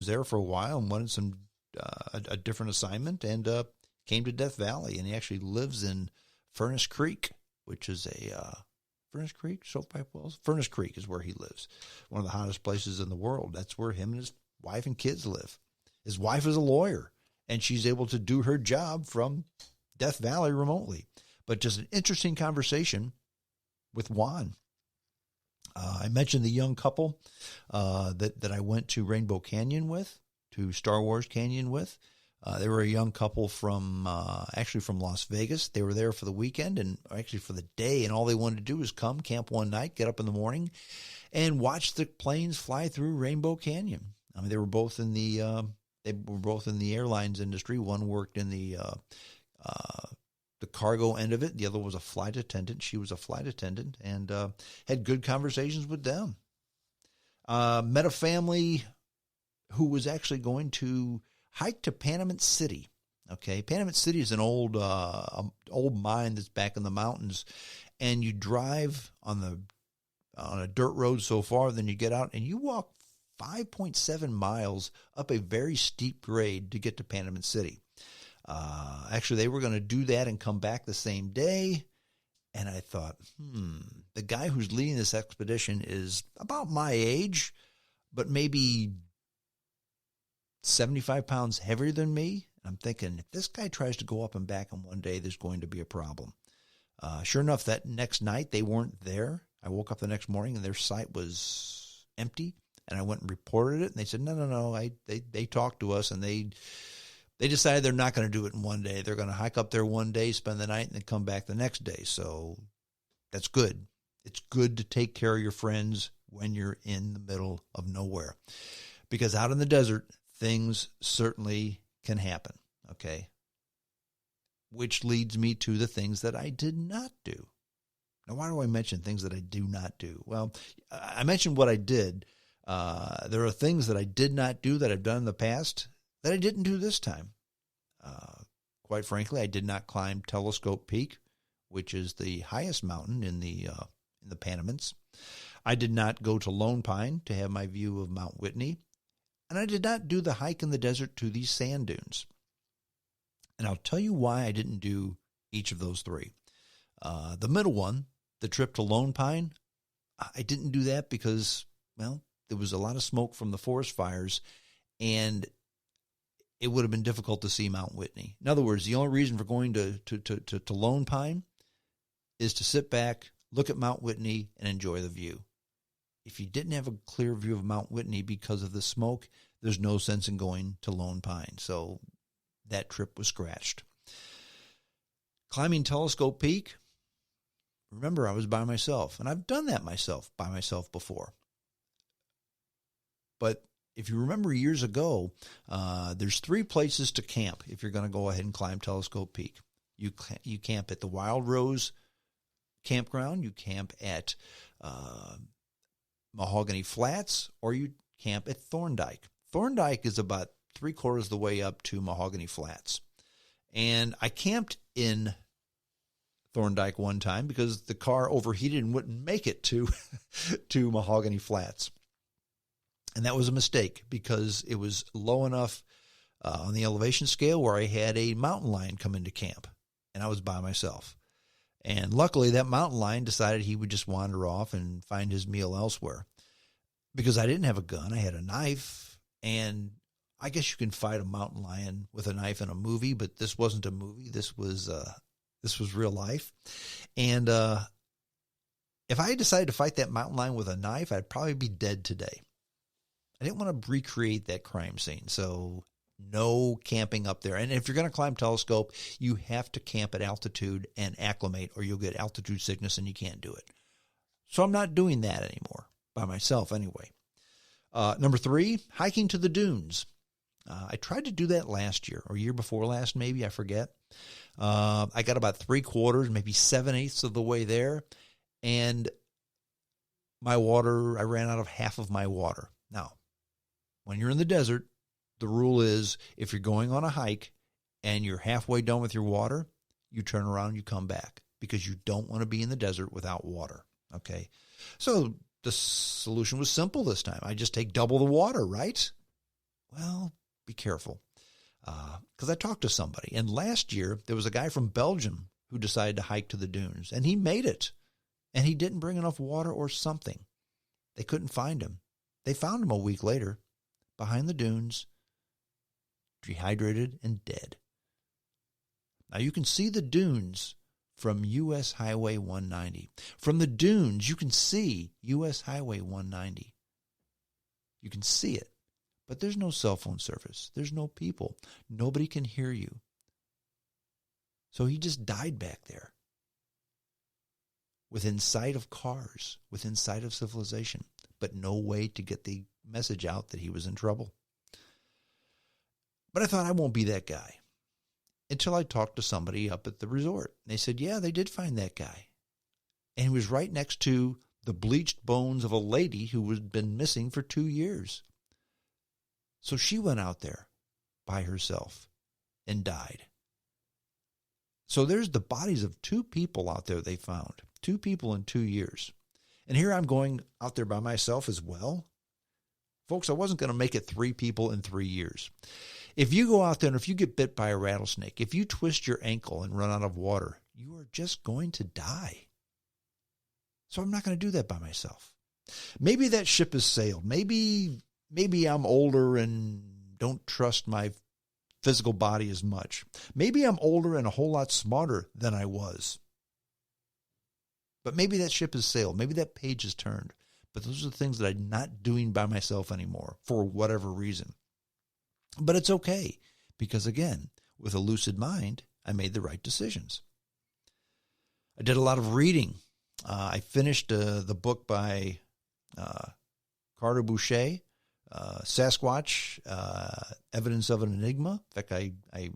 was there for a while and wanted a different assignment, and came to Death Valley, and he actually lives in Furnace Creek, which is Furnace Creek, Stovepipe Wells. Furnace Creek is where he lives, one of the hottest places in the world. That's where him and his wife and kids live. His wife is a lawyer, and she's able to do her job from Death Valley remotely. But just an interesting conversation with Juan. I mentioned the young couple that I went to Rainbow Canyon with, to Star Wars Canyon with. They were a young couple from actually from Las Vegas. They were there for the weekend and actually for the day, and all they wanted to do was come, camp one night, get up in the morning, and watch the planes fly through Rainbow Canyon. I mean, they were both in the airlines industry. One worked in the cargo end of it. The other was a flight attendant. She was a flight attendant, and had good conversations with them. Met a family who was actually going to hike to Panamint City. Okay, Panamint City is an old mine that's back in the mountains, and you drive on a dirt road so far, then you get out and you walk 5.7 miles up a very steep grade to get to Panamint City. Actually, they were going to do that and come back the same day. And I thought, the guy who's leading this expedition is about my age, but maybe 75 pounds heavier than me. I'm thinking, if this guy tries to go up and back in one day, there's going to be a problem. Sure enough, that next night, they weren't there. I woke up the next morning and their site was empty. And I went and reported it. And they said, no. They talked to us, and they decided they're not going to do it in one day. They're going to hike up there one day, spend the night, and then come back the next day. So that's good. It's good to take care of your friends when you're in the middle of nowhere. Because out in the desert, things certainly can happen, okay? Which leads me to the things that I did not do. Now, why do I mention things that I do not do? Well, I mentioned what I did. There are things that I did not do that I've done in the past that I didn't do this time. Quite frankly, I did not climb Telescope Peak, which is the highest mountain in the Panamints. I did not go to Lone Pine to have my view of Mount Whitney. And I did not do the hike in the desert to these sand dunes. And I'll tell you why I didn't do each of those three. The middle one, the trip to Lone Pine, I didn't do that because, well, there was a lot of smoke from the forest fires, and it would have been difficult to see Mount Whitney. In other words, the only reason for going to Lone Pine is to sit back, look at Mount Whitney, and enjoy the view. If you didn't have a clear view of Mount Whitney because of the smoke, there's no sense in going to Lone Pine. So that trip was scratched. Climbing Telescope Peak, remember, I was by myself, and I've done that by myself before. But if you remember years ago, there's 3 places to camp if you're going to go ahead and climb Telescope Peak. You camp at the Wild Rose campground, you camp at Mahogany Flats, or you camp at Thorndike. Thorndike is about 3/4 of the way up to Mahogany Flats. And I camped in Thorndike one time because the car overheated and wouldn't make it to Mahogany Flats. And that was a mistake because it was low enough on the elevation scale where I had a mountain lion come into camp, and I was by myself. And luckily, that mountain lion decided he would just wander off and find his meal elsewhere. Because I didn't have a gun, I had a knife, and I guess you can fight a mountain lion with a knife in a movie, but this wasn't a movie. This was real life. And if I had decided to fight that mountain lion with a knife, I'd probably be dead today. I didn't want to recreate that crime scene, so no camping up there. And if you're going to climb Telescope, you have to camp at altitude and acclimate, or you'll get altitude sickness and you can't do it. So I'm not doing that anymore, by myself anyway. Number 3, hiking to the dunes. I tried to do that last year, or year before last maybe, I forget. I got about 3/4, maybe 7/8 of the way there, and my water, I ran out of half of my water. Now, when you're in the desert, the rule is if you're going on a hike and you're halfway done with your water, you turn around and you come back because you don't want to be in the desert without water, okay? So the solution was simple this time. I just take double the water, right? Well, be careful. Because I talked to somebody, and last year there was a guy from Belgium who decided to hike to the dunes, and he made it, and he didn't bring enough water or something. They couldn't find him. They found him a week later, behind the dunes, dehydrated and dead. Now you can see the dunes from U.S. Highway 190. From the dunes, you can see U.S. Highway 190. You can see it. But there's no cell phone service. There's no people. Nobody can hear you. So he just died back there. Within sight of cars, within sight of civilization, but no way to get the message out that he was in trouble. But I thought I won't be that guy until I talked to somebody up at the resort. They said, yeah, they did find that guy. And he was right next to the bleached bones of a lady who had been missing for 2 years. So she went out there by herself and died. So there's the bodies of 2 people out there they found. 2 people in 2 years. And here I'm going out there by myself as well. Folks, I wasn't going to make it 3 people in 3 years. If you go out there and if you get bit by a rattlesnake, if you twist your ankle and run out of water, you are just going to die. So I'm not going to do that by myself. Maybe that ship has sailed. Maybe I'm older and don't trust my physical body as much. Maybe I'm older and a whole lot smarter than I was. But maybe that ship has sailed. Maybe that page has turned. But those are the things that I'm not doing by myself anymore for whatever reason. But it's okay because, again, with a lucid mind, I made the right decisions. I did a lot of reading. I finished the book by Carter Boucher, Sasquatch, Evidence of an Enigma. In fact, I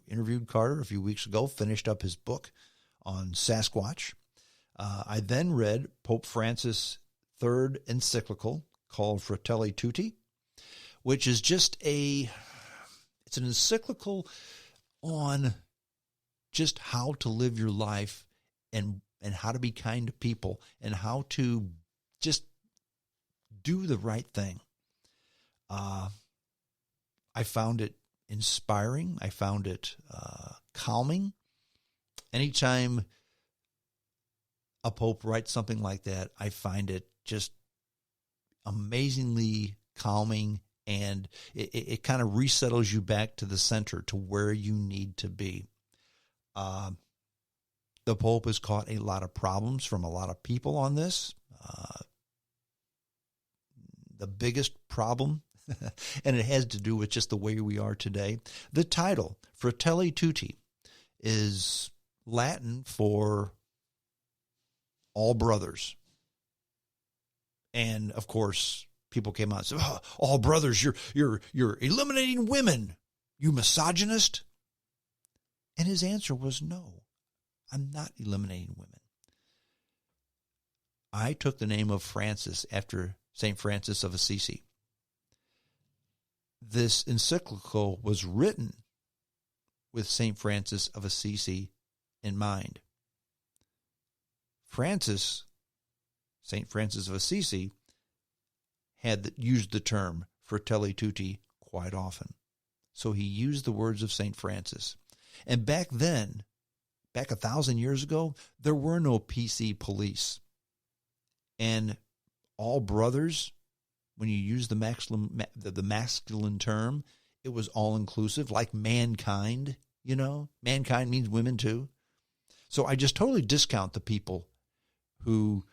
interviewed Carter a few weeks ago, finished up his book on Sasquatch. I then read Pope Francis' third encyclical called Fratelli Tutti, which is just it's an encyclical on just how to live your life and how to be kind to people and how to just do the right thing. I found it inspiring. I found it calming. Anytime a pope writes something like that, I find it just amazingly calming, and it kind of resettles you back to the center, to where you need to be. The Pope has caught a lot of problems from a lot of people on this. The biggest problem, and it has to do with just the way we are today, the title, Fratelli Tutti, is Latin for all brothers. And, of course, people came out and said, oh, all brothers, you're eliminating women, you misogynist. And his answer was, no, I'm not eliminating women. I took the name of Francis after St. Francis of Assisi. This encyclical was written with St. Francis of Assisi in mind. St. Francis of Assisi, had used the term Fratelli Tutti quite often. So he used the words of St. Francis. And back then, back 1,000 years ago, there were no PC police. And all brothers, when you use the masculine term, it was all-inclusive, like mankind, you know. Mankind means women too. So I just totally discount the people who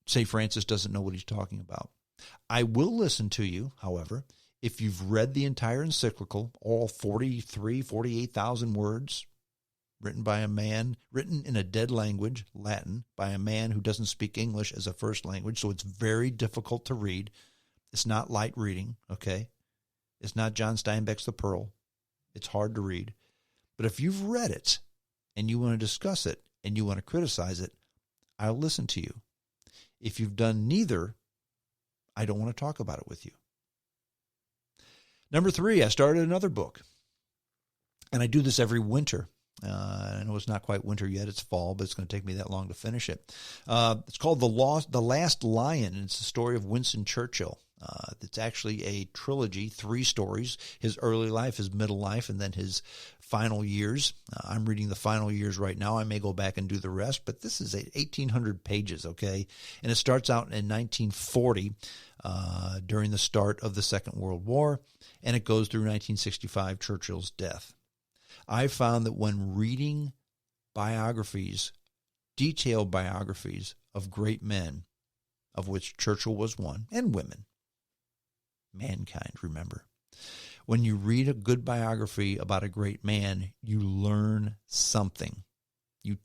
say Francis doesn't know what he's talking about. I will listen to you, however, if you've read the entire encyclical, all 48,000 words, written by a man, written in a dead language, Latin, by a man who doesn't speak English as a first language, so it's very difficult to read. It's not light reading, okay? It's not John Steinbeck's The Pearl. It's hard to read. But if you've read it and you want to discuss it and you want to criticize it, I'll listen to you. If you've done neither, I don't want to talk about it with you. Number 3, I started another book. And I do this every winter. I know it's not quite winter yet. It's fall, but it's going to take me that long to finish it. It's called The Last Lion, and it's the story of Winston Churchill. It's actually a trilogy, 3 stories, his early life, his middle life, and then his final years. I'm reading the final years right now. I may go back and do the rest, but this is 1,800 pages, okay? And it starts out in 1940 during the start of the Second World War, and it goes through 1965, Churchill's death. I found that when reading biographies, detailed biographies of great men, of which Churchill was one, and women, mankind, remember. When you read a good biography about a great man, you learn something. You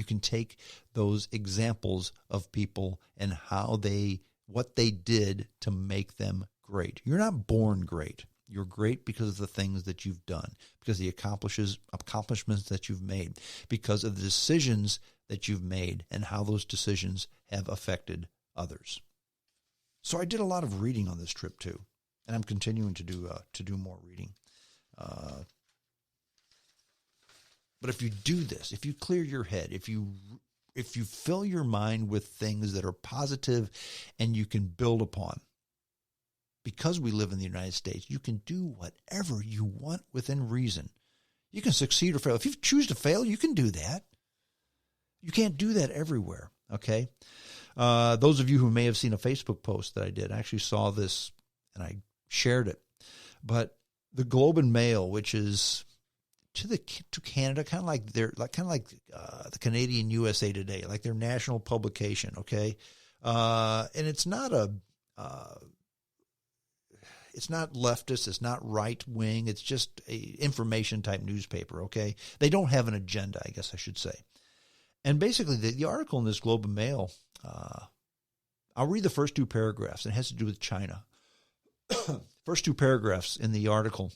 can take those examples of people and what they did to make them great. You're not born great. You're great because of the things that you've done, because of the accomplishments that you've made, because of the decisions that you've made and how those decisions have affected others. So I did a lot of reading on this trip too, and I'm continuing to do more reading. But if you do this, if you clear your head, if you fill your mind with things that are positive and you can build upon, because we live in the United States, you can do whatever you want within reason. You can succeed or fail. If you choose to fail, you can do that. You can't do that everywhere, okay? Those of you who may have seen a Facebook post that I did, I actually saw this and I shared it. But the Globe and Mail, which is to Canada, kind of like the Canadian USA Today, like their national publication, okay? And it's not it's not leftist, it's not right wing, it's just a information type newspaper, okay? They don't have an agenda, I guess I should say. And basically, the article in this Globe and Mail, I'll read the first 2 paragraphs. It has to do with China. First 2 paragraphs in the article.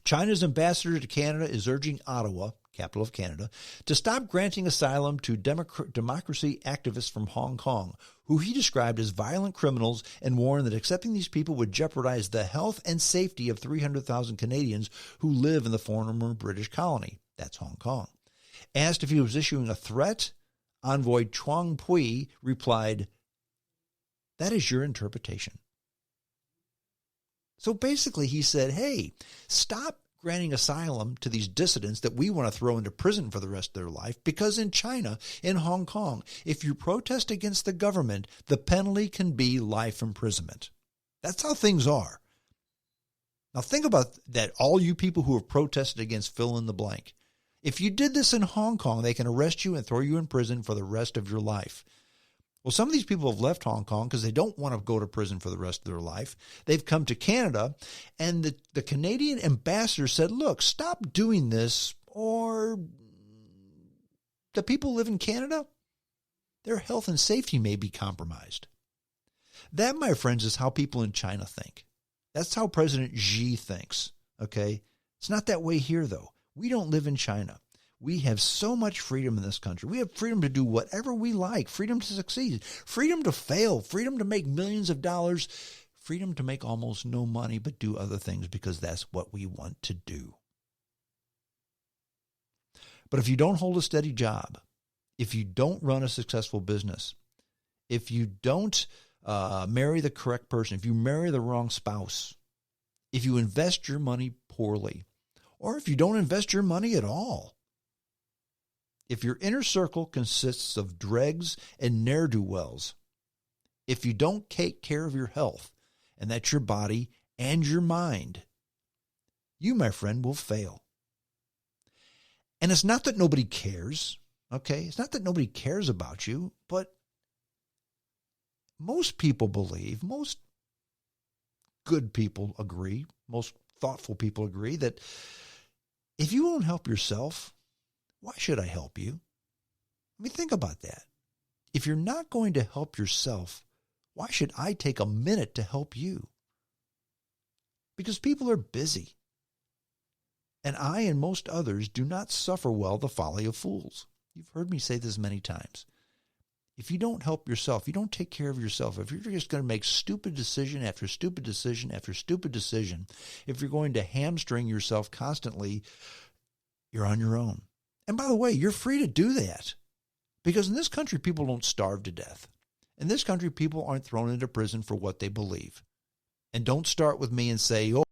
China's ambassador to Canada is urging Ottawa, capital of Canada, to stop granting asylum to democracy activists from Hong Kong, who he described as violent criminals, and warned that accepting these people would jeopardize the health and safety of 300,000 Canadians who live in the former British colony. That's Hong Kong. Asked if he was issuing a threat, Envoy Chuang Pui replied, "That is your interpretation." So basically he said, hey, stop granting asylum to these dissidents that we want to throw into prison for the rest of their life, because in China, in Hong Kong, if you protest against the government, the penalty can be life imprisonment. That's how things are. Now think about that, all you people who have protested against fill in the blank. If you did this in Hong Kong, they can arrest you and throw you in prison for the rest of your life. Well, some of these people have left Hong Kong because they don't want to go to prison for the rest of their life. They've come to Canada, and the Canadian ambassador said, look, stop doing this, or the people who live in Canada, their health and safety may be compromised. That, my friends, is how people in China think. That's how President Xi thinks, okay? It's not that way here, though. We don't live in China. We have so much freedom in this country. We have freedom to do whatever we like, freedom to succeed, freedom to fail, freedom to make millions of dollars, freedom to make almost no money, but do other things because that's what we want to do. But if you don't hold a steady job, if you don't run a successful business, if you don't marry the correct person, if you marry the wrong spouse, if you invest your money poorly, or if you don't invest your money at all, if your inner circle consists of dregs and ne'er-do-wells, if you don't take care of your health, and that's your body and your mind, you, my friend, will fail. And it's not that nobody cares, okay? It's not that nobody cares about you, but most people believe, most good people agree, most thoughtful people agree that if you won't help yourself, why should I help you? I mean, think about that. If you're not going to help yourself, why should I take a minute to help you? Because people are busy. And I and most others do not suffer well the folly of fools. You've heard me say this many times. If you don't help yourself, you don't take care of yourself, if you're just going to make stupid decision after stupid decision after stupid decision, if you're going to hamstring yourself constantly, you're on your own. And by the way, you're free to do that. Because in this country, people don't starve to death. In this country, people aren't thrown into prison for what they believe. And don't start with me and say, oh,